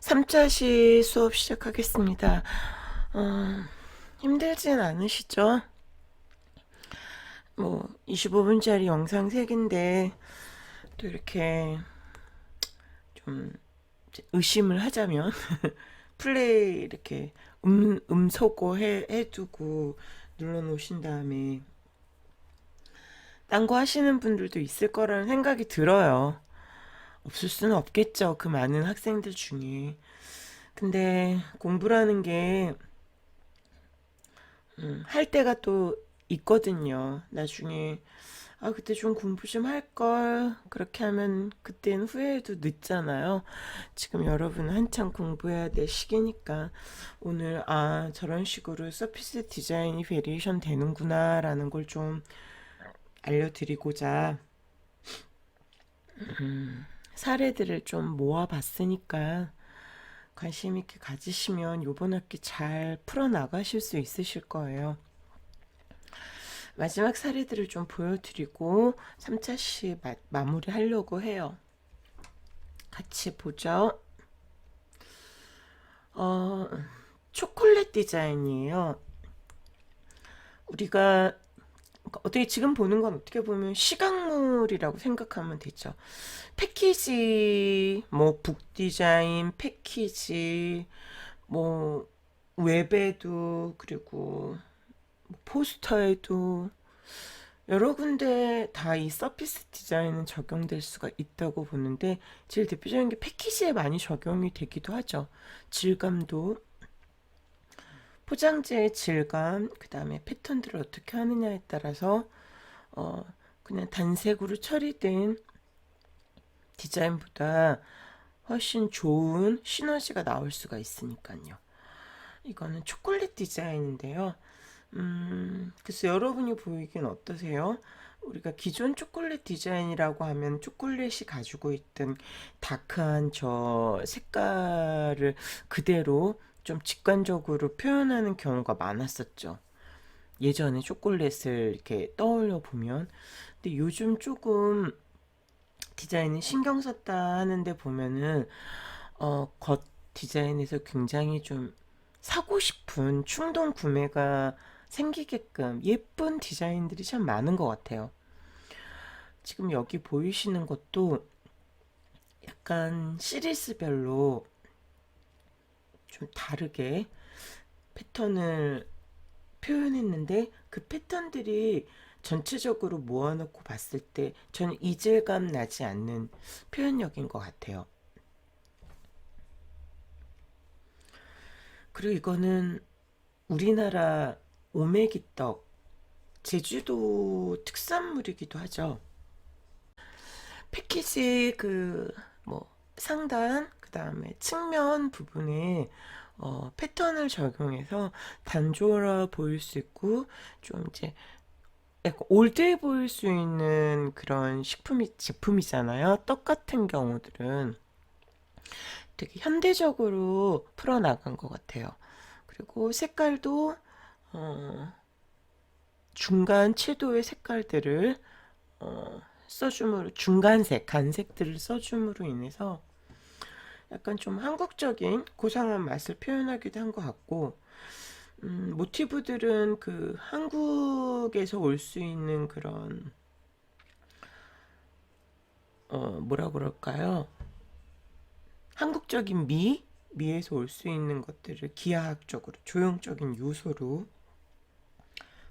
3차시 수업 시작하겠습니다. 힘들진 않으시죠? 25분짜리 영상 3개인데, 또 이렇게 좀 의심을 하자면, 플레이 이렇게 음소거 해두고 눌러놓으신 다음에, 딴 거 하시는 분들도 있을 거라는 생각이 들어요. 없을 수는 없겠죠. 그 많은 학생들 중에. 근데 공부라는 게 할 때가 또 있거든요. 나중에 그때 좀 공부 좀 할 걸 그렇게 하면 그때는 후회해도 늦잖아요. 지금 여러분 한창 공부해야 될 시기니까 오늘 저런 식으로 서피스 디자인이 베리에이션 되는구나 라는 걸 좀 알려드리고자 사례들을 좀 모아봤으니까 관심 있게 가지시면 요번 학기 잘 풀어나가실 수 있으실 거예요. 마지막 사례들을 좀 보여드리고 3차시 마무리 하려고 해요. 같이 보죠. 초콜릿 디자인이에요. 우리가 어떻게 지금 보는 건 어떻게 보면 시각물이라고 생각하면 되죠. 패키지, 북 디자인, 패키지, 웹에도, 그리고 포스터에도 여러 군데 다 이 서피스 디자인은 적용될 수가 있다고 보는데 제일 대표적인 게 패키지에 많이 적용이 되기도 하죠. 질감도 포장재의 질감, 그 다음에 패턴들을 어떻게 하느냐에 따라서 그냥 단색으로 처리된 디자인보다 훨씬 좋은 시너지가 나올 수가 있으니까요. 이거는 초콜릿 디자인인데요. 글쎄 여러분이 보이긴 어떠세요? 우리가 기존 초콜릿 디자인이라고 하면 초콜릿이 가지고 있던 다크한 저 색깔을 그대로 좀 직관적으로 표현하는 경우가 많았었죠. 예전에 초콜릿을 이렇게 떠올려 보면. 근데 요즘 조금 디자인에 신경 썼다 하는데 보면은 겉 디자인에서 굉장히 좀 사고 싶은 충동 구매가 생기게끔 예쁜 디자인들이 참 많은 것 같아요. 지금 여기 보이시는 것도 약간 시리즈별로 좀 다르게 패턴을 표현했는데 그 패턴들이 전체적으로 모아놓고 봤을 때 저는 이질감 나지 않는 표현력인 것 같아요. 그리고 이거는 우리나라 오메기떡, 제주도 특산물이기도 하죠. 패키지 상단, 그 다음에 측면 부분에 패턴을 적용해서 단조로워 보일 수 있고 좀 이제 약간 올드해 보일 수 있는 그런 제품이잖아요. 떡 같은 경우들은 되게 현대적으로 풀어나간 것 같아요. 그리고 색깔도 중간 채도의 색깔들을 써줌으로 중간색, 간색들을 써줌으로 인해서 약간 좀 한국적인 고상한 맛을 표현하기도 한 것 같고 모티브들은 그 한국에서 올 수 있는 그런 뭐라 그럴까요? 한국적인 미에서 올 수 있는 것들을 기하학적으로 조형적인 요소로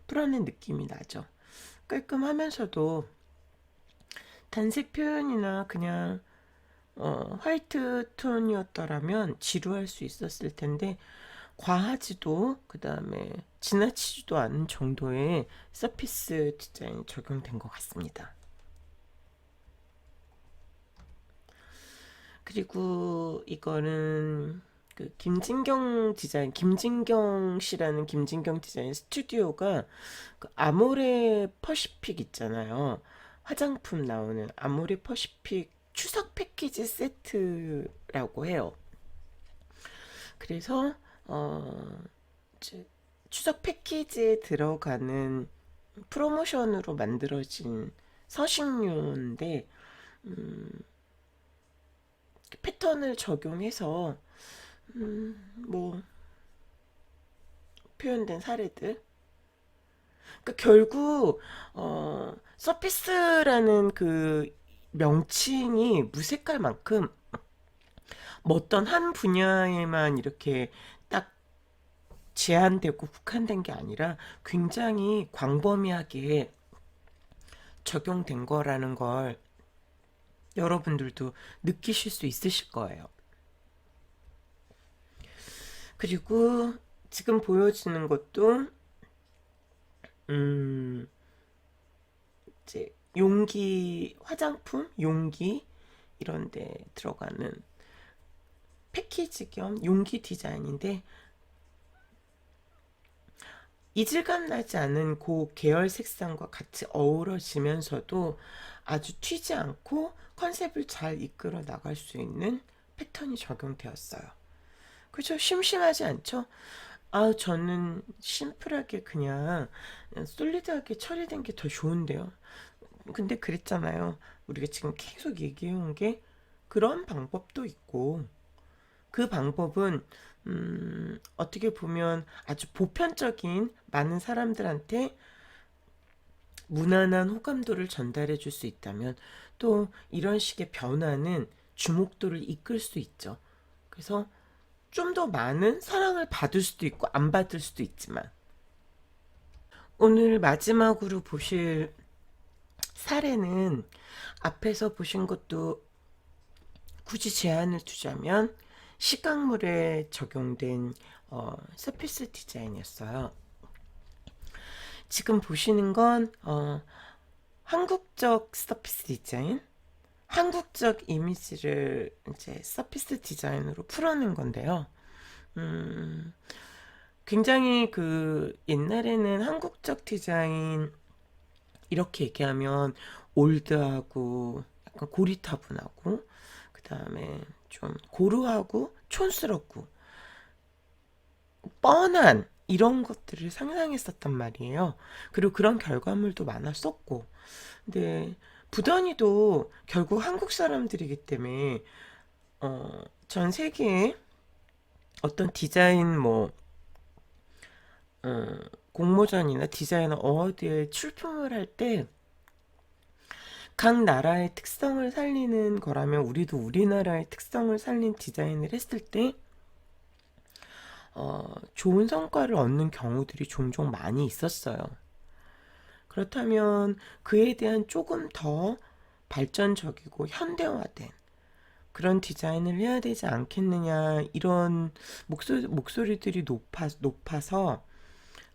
풀어낸 느낌이 나죠. 깔끔하면서도 단색 표현이나 그냥 화이트 톤이었더라면 지루할 수 있었을 텐데 과하지도 그 다음에 지나치지도 않은 정도의 서피스 디자인이 적용된 것 같습니다. 그리고 이거는 그 김진경 씨라는 김진경 디자인 스튜디오가 그 아모레 퍼시픽 있잖아요. 화장품 나오는 아모레 퍼시픽 추석 패키지 세트라고 해요. 그래서 이제 추석 패키지에 들어가는 프로모션으로 만들어진 서식류인데 패턴을 적용해서 뭐 표현된 사례들. 그러니까 결국 서피스라는 그 명칭이 무색할 만큼 뭐 어떤 한 분야에만 이렇게 딱 제한되고 국한된 게 아니라 굉장히 광범위하게 적용된 거라는 걸 여러분들도 느끼실 수 있으실 거예요. 그리고 지금 보여지는 것도 이제 용기, 화장품, 용기 이런 데 들어가는 패키지 겸 용기 디자인인데, 이질감 나지 않은 그 계열 색상과 같이 어우러지면서도 아주 튀지 않고 컨셉을 잘 이끌어 나갈 수 있는 패턴이 적용되었어요. 그죠? 심심하지 않죠? 아, 저는 심플하게 그냥 솔리드하게 처리된 게 더 좋은데요. 근데 그랬잖아요. 우리가 지금 계속 얘기해온 게 그런 방법도 있고, 그 방법은 어떻게 보면 아주 보편적인 많은 사람들한테 무난한 호감도를 전달해 줄 수 있다면, 또 이런 식의 변화는 주목도를 이끌 수 있죠. 그래서 좀 더 많은 사랑을 받을 수도 있고 안 받을 수도 있지만, 오늘 마지막으로 보실 사례는 앞에서 보신 것도 굳이 제한을 두자면 시각물에 적용된 서피스 디자인이었어요. 지금 보시는 건 한국적 서피스 디자인, 한국적 이미지를 이제 서피스 디자인으로 풀어낸 건데요. 굉장히 그 옛날에는 한국적 디자인 이렇게 얘기하면 올드하고 약간 고리타분하고, 그 다음에 좀 고루하고 촌스럽고 뻔한 이런 것들을 상상했었단 말이에요. 그리고 그런 결과물도 많았었고, 근데 부단히도 결국 한국 사람들이기 때문에 전 세계에 어떤 디자인 공모전이나 디자인 어워드에 출품을 할 때 각 나라의 특성을 살리는 거라면, 우리도 우리나라의 특성을 살린 디자인을 했을 때 좋은 성과를 얻는 경우들이 종종 많이 있었어요. 그렇다면 그에 대한 조금 더 발전적이고 현대화된 그런 디자인을 해야 되지 않겠느냐, 이런 목소리들이 높아서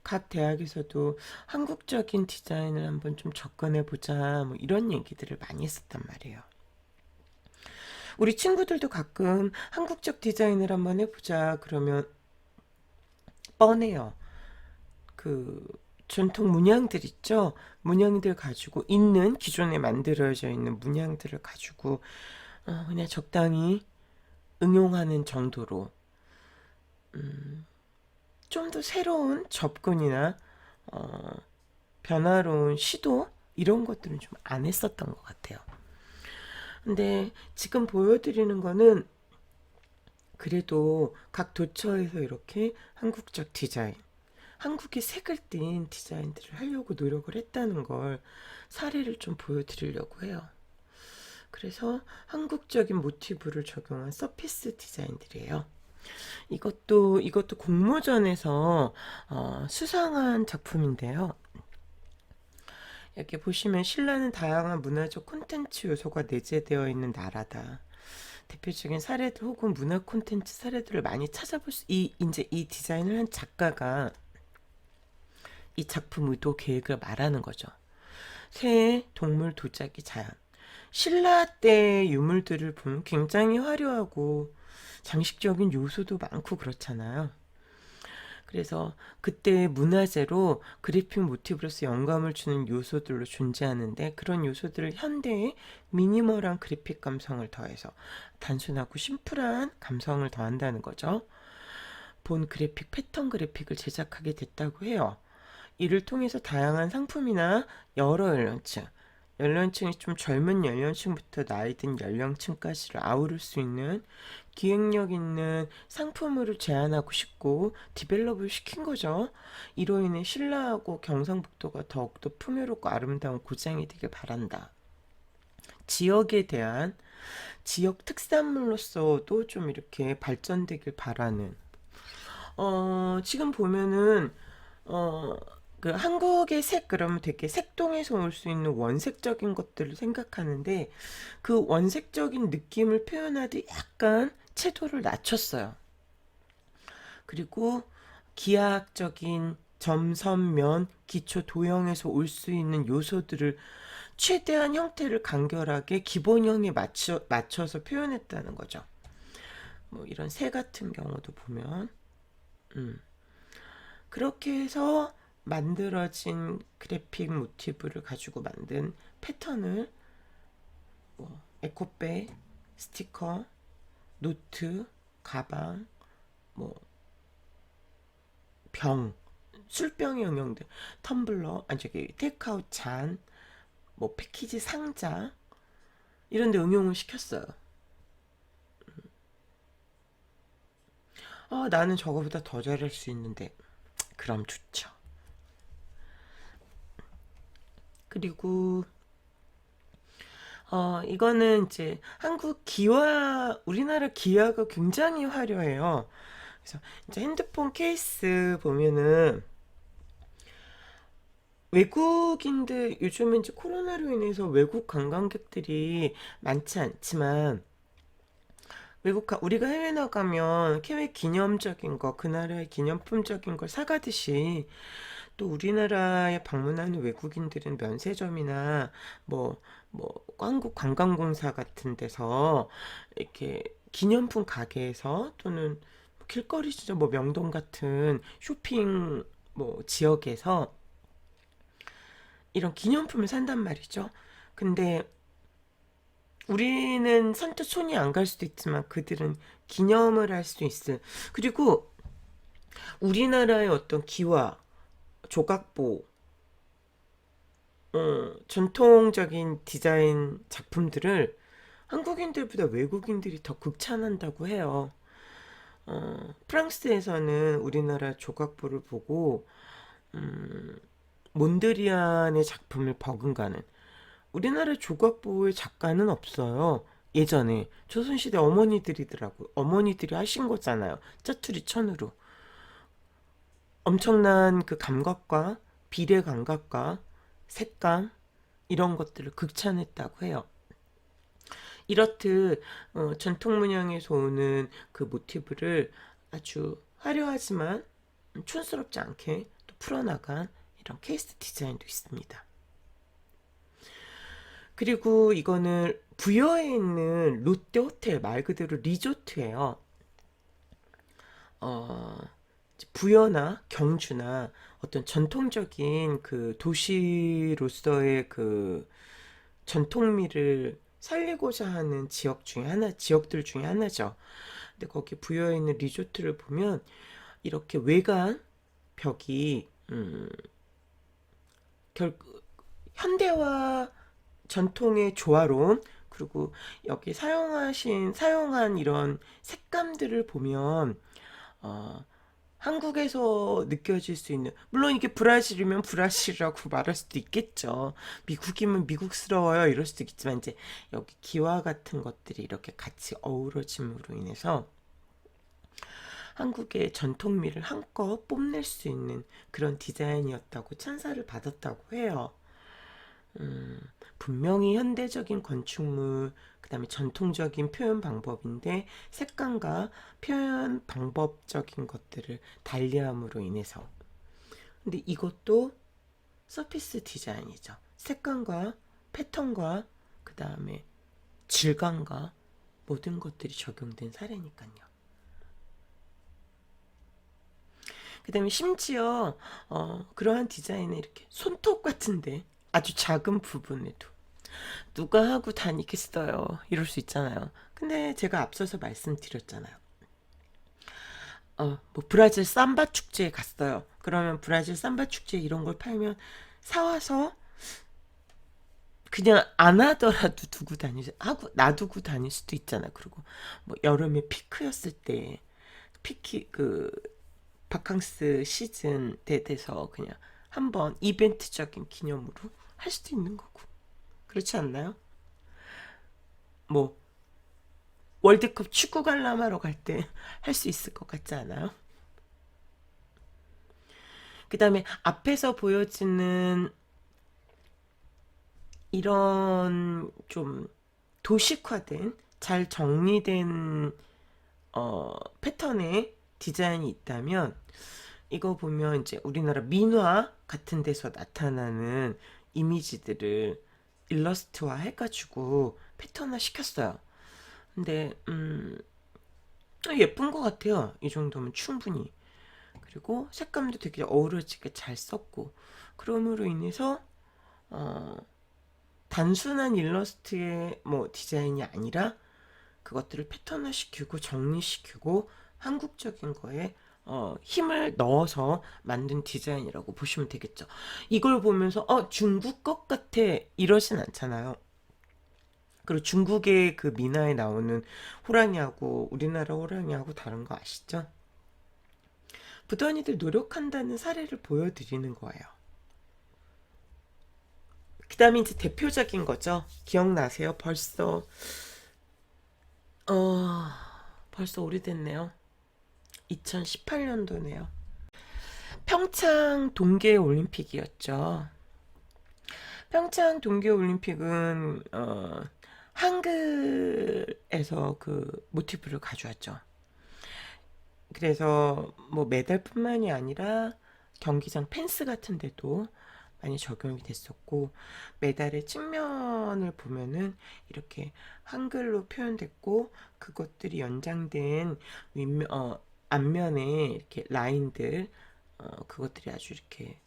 각 대학에서도 한국적인 디자인을 한번 좀 접근해 보자, 뭐 이런 얘기들을 많이 했었단 말이에요. 우리 친구들도 가끔 한국적 디자인을 한번 해보자 그러면 뻔해요. 그 전통 문양들 있죠? 문양들 가지고 있는, 기존에 만들어져 있는 문양들을 가지고 그냥 적당히 응용하는 정도로 좀 더 새로운 접근이나 변화로운 시도, 이런 것들은 좀 안 했었던 것 같아요. 근데 지금 보여드리는 거는 그래도 각 도처에서 이렇게 한국적 디자인, 한국의 색을 띤 디자인들을 하려고 노력을 했다는 걸 사례를 좀 보여드리려고 해요. 그래서 한국적인 모티브를 적용한 서피스 디자인들이에요. 이것도 공모전에서 수상한 작품인데요. 여기 보시면 신라는 다양한 문화적 콘텐츠 요소가 내재되어 있는 나라다. 대표적인 사례들 혹은 문화 콘텐츠 사례들을 많이 찾아볼 이제 이 디자인을 한 작가가 이 작품 의도 계획을 말하는 거죠. 새, 동물, 도자기, 자연. 신라 때 유물들을 보면 굉장히 화려하고 장식적인 요소도 많고 그렇잖아요. 그래서 그때 문화재로 그래픽 모티브로서 영감을 주는 요소들로 존재하는데, 그런 요소들을 현대의 미니멀한 그래픽 감성을 더해서 단순하고 심플한 감성을 더한다는 거죠. 본 그래픽, 패턴 그래픽을 제작하게 됐다고 해요. 이를 통해서 다양한 상품이나 여러 엘런츠, 연령층이 좀 젊은 연령층부터 나이 든 연령층까지를 아우를 수 있는 기획력 있는 상품으로 제안하고 싶고 디벨롭을 시킨 거죠. 이로 인해 신라하고 경상북도가 더욱더 풍요롭고 아름다운 고장이 되길 바란다. 지역에 대한 지역 특산물로서도 좀 이렇게 발전되길 바라는. 지금 보면은 어, 그 한국의 색 그러면 되게 색동에서 올 수 있는 원색적인 것들을 생각하는데 그 원색적인 느낌을 표현하듯 약간 채도를 낮췄어요. 그리고 기하학적인 점선면 기초 도형에서 올 수 있는 요소들을 최대한 형태를 간결하게 기본형에 맞춰서 표현했다는 거죠. 뭐 이런 새 같은 경우도 보면 그렇게 해서 만들어진 그래픽 모티브를 가지고 만든 패턴을 뭐 에코백, 스티커, 노트, 가방, 뭐 병, 술병의 응용들, 텀블러, 아니 저기 테이크아웃 잔, 뭐 패키지 상자 이런 데 응용을 시켰어요. 나는 저거보다 더 잘할 수 있는데 그럼 좋죠. 그리고 이거는 이제 한국 기와 우리나라 기와가 굉장히 화려해요. 그래서 이제 핸드폰 케이스 보면은 외국인들 요즘은 이제 코로나로 인해서 외국 관광객들이 많지 않지만 우리가 해외 나가면 해외 기념적인 거, 그 나라의 기념품적인 걸 사가듯이 또 우리나라에 방문하는 외국인들은 면세점이나 뭐, 한국 관광공사 같은 데서 이렇게 기념품 가게에서 또는 길거리 진짜 뭐 명동 같은 쇼핑 뭐 지역에서 이런 기념품을 산단 말이죠. 근데 우리는 선뜻 손이 안 갈 수도 있지만 그들은 기념을 할 수 있을. 그리고 우리나라의 어떤 기와, 조각보, 전통적인 디자인 작품들을 한국인들보다 외국인들이 더 극찬한다고 해요. 프랑스에서는 우리나라 조각보를 보고 몬드리안의 작품을 버금가는. 우리나라 조각보의 작가는 없어요. 예전에 조선시대 어머니들이더라고요. 어머니들이 하신 거잖아요. 짜투리 천으로. 엄청난 그 감각과 비례 감각과 색감 이런 것들을 극찬했다고 해요. 이렇듯 전통 문양에서 오는 그 모티브를 아주 화려하지만 촌스럽지 않게 또 풀어나간 이런 케이스 디자인도 있습니다. 그리고 이거는 부여에 있는 롯데 호텔 말 그대로 리조트예요. 어, 부여나 경주나 어떤 전통적인 그 도시로서의 그 전통미를 살리고자 하는 지역들 중에 하나죠. 근데 거기 부여에 있는 리조트를 보면 이렇게 외관 벽이 현대와 전통의 조화로움 그리고 여기 사용한 이런 색감들을 보면 어, 한국에서 느껴질 수 있는 물론 이게 브라질이면 브라질이라고 말할 수도 있겠죠. 미국이면 미국스러워요 이럴 수도 있겠지만 이제 여기 기와 같은 것들이 이렇게 같이 어우러짐으로 인해서 한국의 전통미를 한껏 뽐낼 수 있는 그런 디자인이었다고 찬사를 받았다고 해요. 분명히 현대적인 건축물, 그 다음에 전통적인 표현 방법인데 색감과 표현 방법적인 것들을 달리함으로 인해서. 근데 이것도 서피스 디자인이죠. 색감과 패턴과 그 다음에 질감과 모든 것들이 적용된 사례니까요. 그 다음에 심지어 그러한 디자인에 이렇게 손톱 같은데 아주 작은 부분에도 누가 하고 다니겠어요. 이럴 수 있잖아요. 근데 제가 앞서서 말씀드렸잖아요. 뭐 브라질 삼바 축제에 갔어요. 그러면 브라질 삼바 축제 이런 걸 팔면 사와서 그냥 안 하더라도 두고 하고 놔두고 다닐 수도 있잖아. 그리고 뭐 여름에 피크였을 때 피키 그 바캉스 시즌 때 돼서 그냥 한번 이벤트적인 기념으로 할 수도 있는 거고. 그렇지 않나요? 뭐 월드컵 축구 관람하러 갈 때 할 수 있을 것 같지 않아요? 그 다음에 앞에서 보여지는 이런 좀 도식화된 잘 정리된 패턴의 디자인이 있다면 이거 보면 이제 우리나라 민화 같은 데서 나타나는 이미지들을 일러스트화 해가지고 패턴화 시켰어요. 근데 예쁜 것 같아요. 이 정도면 충분히. 그리고 색감도 되게 어우러지게 잘 썼고 그럼으로 인해서 어, 단순한 일러스트의 뭐 디자인이 아니라 그것들을 패턴화시키고 정리시키고 한국적인 거에 힘을 넣어서 만든 디자인이라고 보시면 되겠죠. 이걸 보면서 중국 것 같아 이러진 않잖아요. 그리고 중국의 그 민화에 나오는 호랑이하고 우리나라 호랑이하고 다른 거 아시죠? 부단히들 노력한다는 사례를 보여드리는 거예요. 그 다음에 이제 대표적인 거죠. 기억나세요? 어, 벌써 오래됐네요. 2018년도네요. 평창 동계올림픽이었죠. 평창 동계올림픽은 한글에서 그 모티브를 가져왔죠. 그래서 뭐 메달뿐만이 아니라 경기장 펜스 같은 데도 많이 적용이 됐었고 메달의 측면을 보면은 이렇게 한글로 표현됐고 그것들이 연장된 앞면에 이렇게 라인들 그것들이 아주 이렇게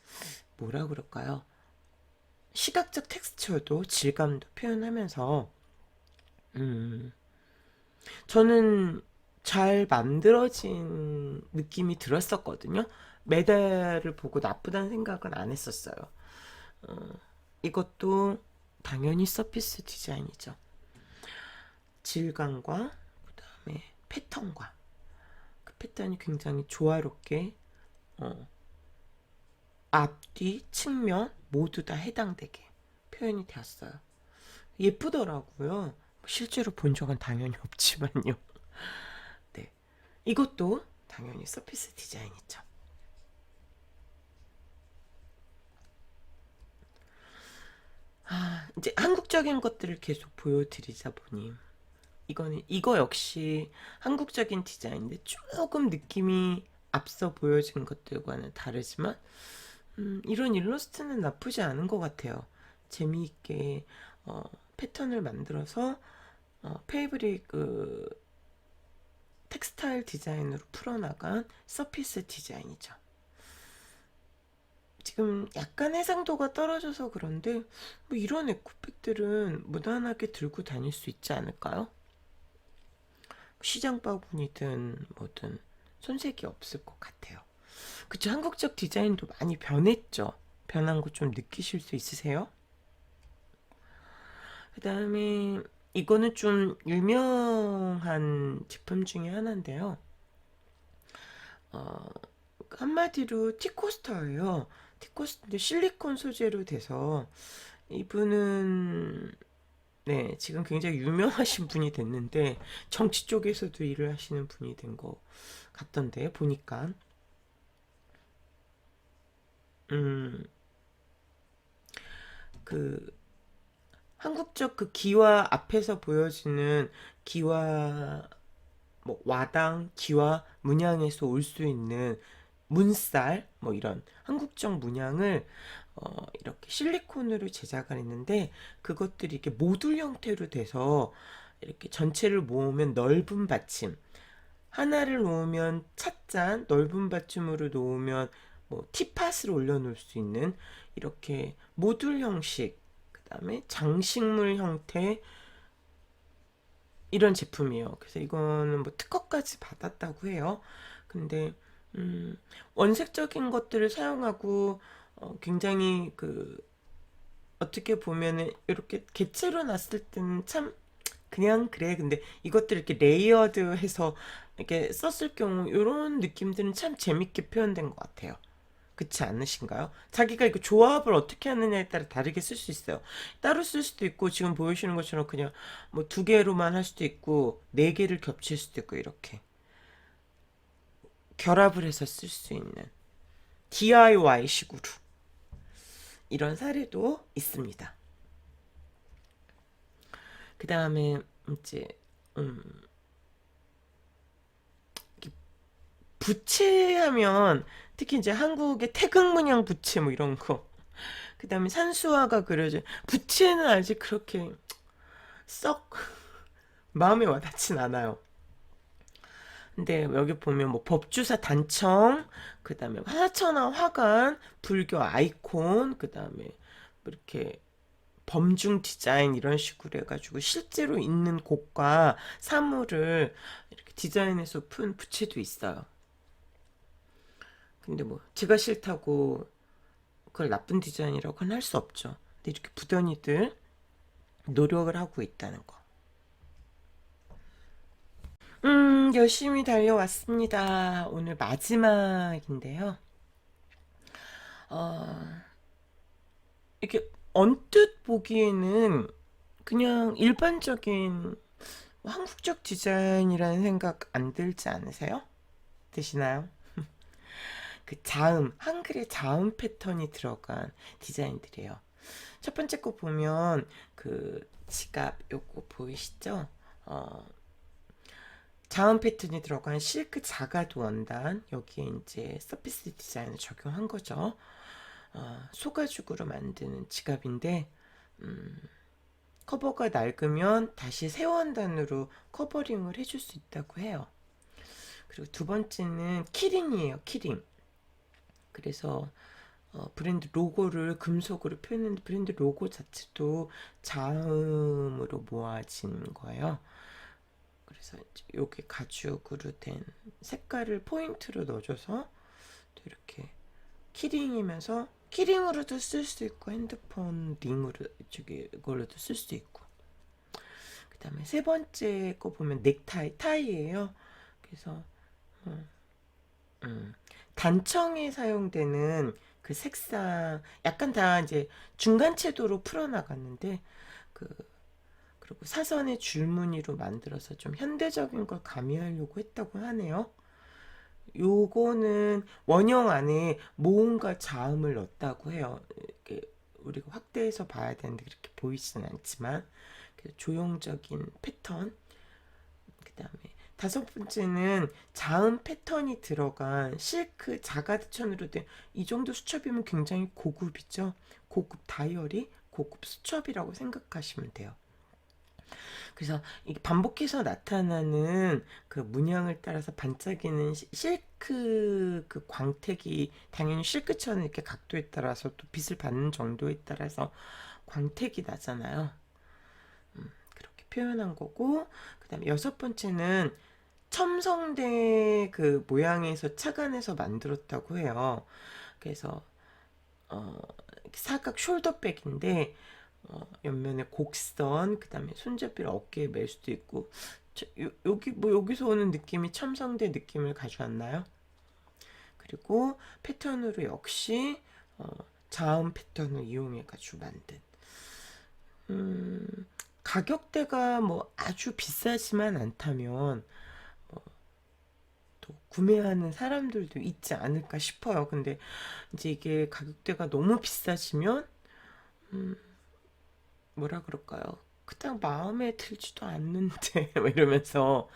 뭐라 그럴까요? 시각적 텍스처도 질감도 표현하면서 음, 저는 잘 만들어진 느낌이 들었었거든요. 메달을 보고 나쁘다는 생각은 안 했었어요. 어, 이것도 당연히 서피스 디자인이죠. 질감과 그다음에 패턴과 그 패턴이 굉장히 조화롭게 어, 앞뒤 측면 모두 다 해당되게 표현이 되었어요. 예쁘더라고요. 실제로 본 적은 당연히 없지만요. 네, 이것도 당연히 서피스 디자인이죠. 이제 한국적인 것들을 계속 보여드리자 보니 이거 역시 한국적인 디자인인데 조금 느낌이 앞서 보여진 것들과는 다르지만 이런 일러스트는 나쁘지 않은 것 같아요. 재미있게 패턴을 만들어서 페이브릭 텍스타일 디자인으로 풀어나간 서피스 디자인이죠. 지금 약간 해상도가 떨어져서 그런데 뭐 이런 에코백들은 무난하게 들고 다닐 수 있지 않을까요? 시장 바구니든 뭐든 손색이 없을 것 같아요. 그쵸, 한국적 디자인도 많이 변했죠. 변한 거 좀 느끼실 수 있으세요? 그 다음에 이거는 좀 유명한 제품 중에 하나인데요. 어, 한마디로 티코스터예요. 티코스터인데 실리콘 소재로 돼서 이분은 네, 지금 굉장히 유명하신 분이 됐는데 정치 쪽에서도 일을 하시는 분이 된 것 같던데 보니까 음, 그 한국적 그 기와 앞에서 보여지는 기와 뭐 와당, 기와 문양에서 올 수 있는 문살 뭐 이런 한국적 문양을 이렇게 실리콘으로 제작을 했는데 그것들이 이렇게 모듈 형태로 돼서 이렇게 전체를 모으면 넓은 받침 하나를 놓으면 찻잔 넓은 받침으로 놓으면 뭐 티팟을 올려놓을 수 있는 이렇게 모듈 형식 그 다음에 장식물 형태 이런 제품이에요. 그래서 이거는 뭐 특허까지 받았다고 해요. 근데 원색적인 것들을 사용하고 굉장히 그 어떻게 보면은 이렇게 개체로 놨을 때는 참 그냥 그래. 근데 이것들 이렇게 레이어드해서 이렇게 썼을 경우 이런 느낌들은 참 재밌게 표현된 것 같아요. 그렇지 않으신가요? 자기가 이거 조합을 어떻게 하느냐에 따라 다르게 쓸 수 있어요. 따로 쓸 수도 있고 지금 보여주는 것처럼 그냥 뭐 두 개로만 할 수도 있고 네 개를 겹칠 수도 있고 이렇게 결합을 해서 쓸 수 있는 DIY식으로 이런 사례도 있습니다. 그 다음에 이제 음, 부채하면 특히 이제 한국의 태극문양 부채 뭐 이런 거. 그 다음에 산수화가 그려져. 부채는 아직 그렇게 썩 마음에 와닿진 않아요. 근데 여기 보면 뭐 법주사 단청, 그 다음에 화천하 화관, 불교 아이콘, 그 다음에 뭐 이렇게 범중 디자인 이런 식으로 해가지고 실제로 있는 곳과 사물을 이렇게 디자인해서 푼 부채도 있어요. 근데 뭐 제가 싫다고 그걸 나쁜 디자인이라고는 할 수 없죠. 근데 이렇게 부더니들 노력을 하고 있다는 거. 열심히 달려왔습니다. 오늘 마지막인데요. 어, 이렇게 언뜻 보기에는 그냥 일반적인 한국적 디자인이라는 생각 안 들지 않으세요? 드시나요? 그 자음, 한글의 자음 패턴이 들어간 디자인들이에요. 첫 번째 거 보면 그 지갑 요거 보이시죠? 자음 패턴이 들어간 실크 자가드 원단 여기에 이제 서피스 디자인을 적용한 거죠. 소가죽으로 만드는 지갑인데 커버가 낡으면 다시 새 원단으로 커버링을 해줄 수 있다고 해요. 그리고 두 번째는 키링이에요. 키링. 그래서 브랜드 로고를 금속으로 표현했는데 브랜드 로고 자체도 자음으로 모아진 거예요. 그래서 여기 가죽으로 된 색깔을 포인트로 넣어줘서 또 이렇게 키링이면서 키링으로도 쓸 수 있고 핸드폰 링으로 저기 이걸로도 쓸 수 있고 그 다음에 세 번째 거 보면 넥타이 타이예요. 그래서 단청에 사용되는 그 색상 약간 다 이제 중간 채도로 풀어나갔는데 그 그리고 사선의 줄무늬로 만들어서 좀 현대적인 걸 가미하려고 했다고 하네요. 요거는 원형 안에 모음과 자음을 넣었다고 해요. 이렇게 우리가 확대해서 봐야 되는데 그렇게 보이지는 않지만 조형적인 패턴. 그 다음에 다섯 번째는 자음 패턴이 들어간 실크 자가드천으로 된 이 정도 수첩이면 굉장히 고급이죠. 고급 다이어리, 고급 수첩이라고 생각하시면 돼요. 그래서 이게 반복해서 나타나는 그 문양을 따라서 반짝이는 실크 그 광택이 당연히 실크처럼 이렇게 각도에 따라서 또 빛을 받는 정도에 따라서 광택이 나잖아요. 그렇게 표현한 거고 그 다음에 여섯 번째는 첨성대 그 모양에서 착안해서 만들었다고 해요. 그래서 사각 숄더백인데 옆면에 곡선, 그 다음에 손잡이를 어깨에 멜 수도 있고 여기 뭐 여기서 오는 느낌이 첨성대 느낌을 가져왔나요? 그리고 패턴으로 역시 자음 패턴을 이용해 가지고 만든 가격대가 뭐 아주 비싸지만 않다면 또 구매하는 사람들도 있지 않을까 싶어요. 근데 이제 이게 가격대가 너무 비싸지면 뭐라 그럴까요? 그냥 마음에 들지도 않는데 뭐 이러면서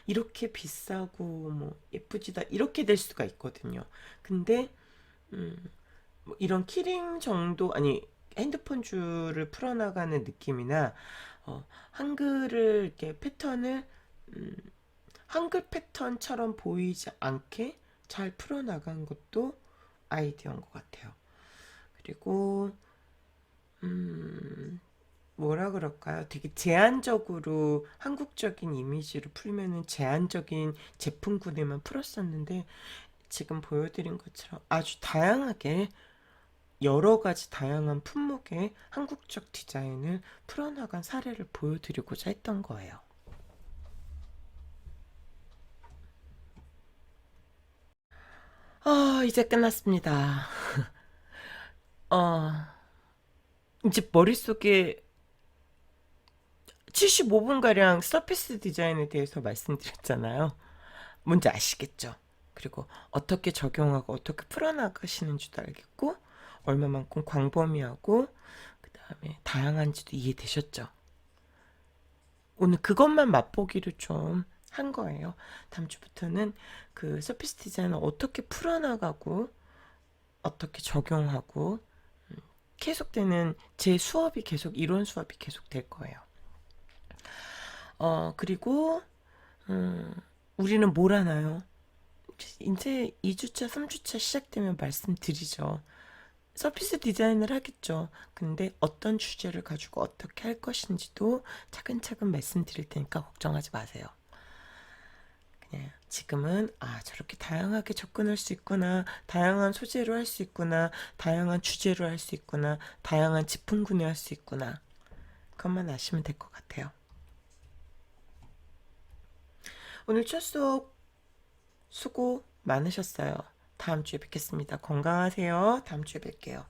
이렇게 비싸고 뭐 예쁘지다 이렇게 될 수가 있거든요. 근데 뭐 이런 키링 정도 아니 핸드폰 줄을 풀어나가는 느낌이나 한글을 이렇게 패턴을 한글 패턴처럼 보이지 않게 잘 풀어나간 것도 아이디어인 것 같아요. 그리고 뭐라 그럴까요? 되게 제한적으로 한국적인 이미지로 풀면은 제한적인 제품군에만 풀었었는데 지금 보여드린 것처럼 아주 다양하게 여러 가지 다양한 품목의 한국적 디자인을 풀어나간 사례를 보여드리고자 했던 거예요. 이제 끝났습니다. 어, 이제 머릿속에 75분가량 서피스 디자인에 대해서 말씀드렸잖아요. 뭔지 아시겠죠? 그리고 어떻게 적용하고 어떻게 풀어나가시는지도 알겠고, 얼마만큼 광범위하고, 그 다음에 다양한지도 이해되셨죠? 오늘 그것만 맛보기를 좀 한 거예요. 다음 주부터는 그 서피스 디자인을 어떻게 풀어나가고, 어떻게 적용하고, 계속되는 제 수업이 계속, 이론 수업이 계속 될 거예요. 그리고, 우리는 뭘 하나요? 이제 2주차, 3주차 시작되면 말씀드리죠. 서피스 디자인을 하겠죠. 근데 어떤 주제를 가지고 어떻게 할 것인지도 차근차근 말씀드릴 테니까 걱정하지 마세요. 그냥 지금은 저렇게 다양하게 접근할 수 있구나, 다양한 소재로 할 수 있구나, 다양한 주제로 할 수 있구나, 다양한 지품군에 할 수 있구나, 그것만 아시면 될 것 같아요. 오늘 첫 수업 수고 많으셨어요. 다음 주에 뵙겠습니다. 건강하세요. 다음 주에 뵐게요.